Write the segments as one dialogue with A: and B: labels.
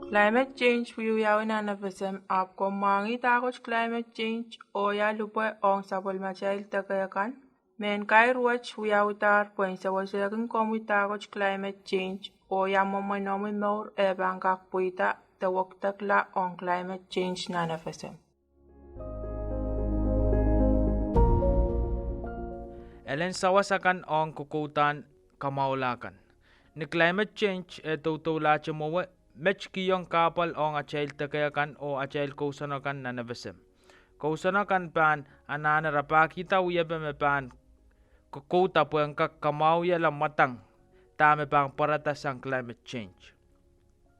A: Climate change huyuyaw na nafasem आपको मांगी ताकुच climate change oya lupa ong sabol machail takayakan men kai ruach huyawtar poinsa wasakin komu takuch climate change oya momonomi mor ebangak puita tawaktak la on climate change na nafasem.
B: Elen sawasakan ong kukutan kamaulakan. Ni climate change tawtawla chamawa mech kiyong kapal ong achail takayakan o achail kausanakan na navasem. Kausanakan pan anana rapakita uyabe me pan kukuta po ang kakamauya lang matang tame pang paratas ang climate change.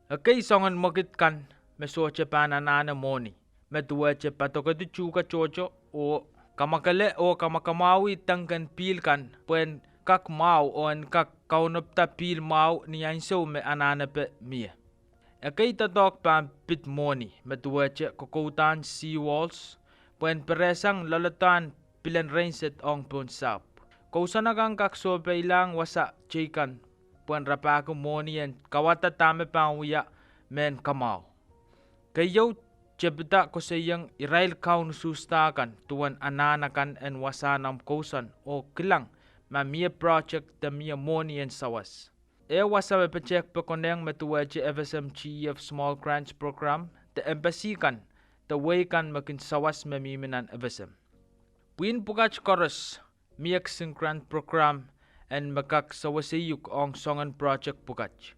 B: Okay, songan makit kan mesoche pan anana moni. Metuwache patokati chuka chocho o kamakale o kamakamawi tangkan pil kan puen kak mau o en kak kaunapta pil mau ni anso me anana pe mia. Akay tatok pan pit moni metuwache kukutan seawalls puen peresang lalatan pilan rainset ong pun sap. Kausanagang kakso pe ilang wasa chikan puen rapako moni en kawata tame pang uya men kamau. Kayo Jebda ko sa iyang irail kaun sustakan tuan ananakan en wasanam kausan o kilang mamia project da mia moni en sawas. E wasa mepecek pekoneng metuwaje FSM Chief Small Grants Program da embassy kan da way kan makin sawas memiminan FSM. Puin pukach koros miyak sing grant program en makak sawasiyuk ong songan project pukach.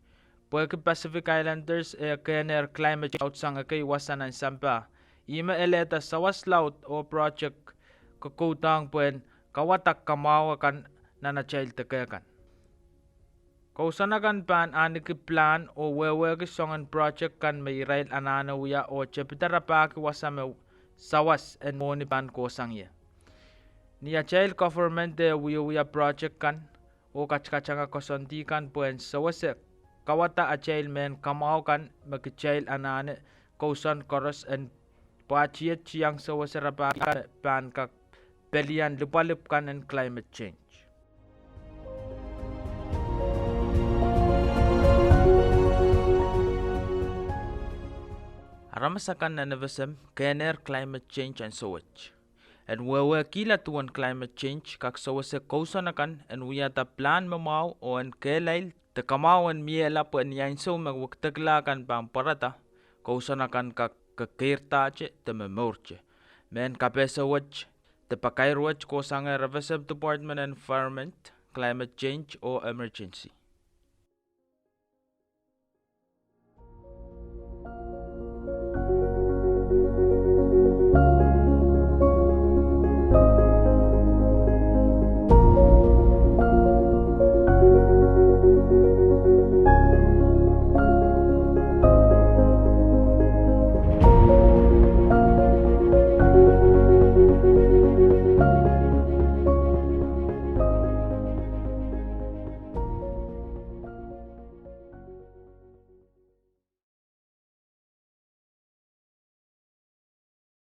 B: Pwede Pacific Islanders kener climate change sang kay wasanan sampa. Ima eleta sawas laut o project kukutang puen kawatak kamawa kan nanachail takayakan. Kausanakan pan aniki plan o wewe songan project kan may rail anana uya o chepitarapaki wasame sawas en moni pan kosang ye. Niya chail government de uya project kan o kachkachanga kosontikan puen sawasek kawata achail men kamau kan makichail anane kausan koros en pachiet chiang sawasarapa pan kak pelian lupalip kan en climate change. Aramasakan na navasem kener climate change and sowach. En wewe kila tuan climate change kak sawase kausanakan en uyata plan mamau o en kelail te kamawan miela po niyan so magwaktaglakan pang parata kausanakan ka kakirtache te memorche men kapesa watch te pakairwatch ko sanga Reserve Department Environment Climate Change o Emergency.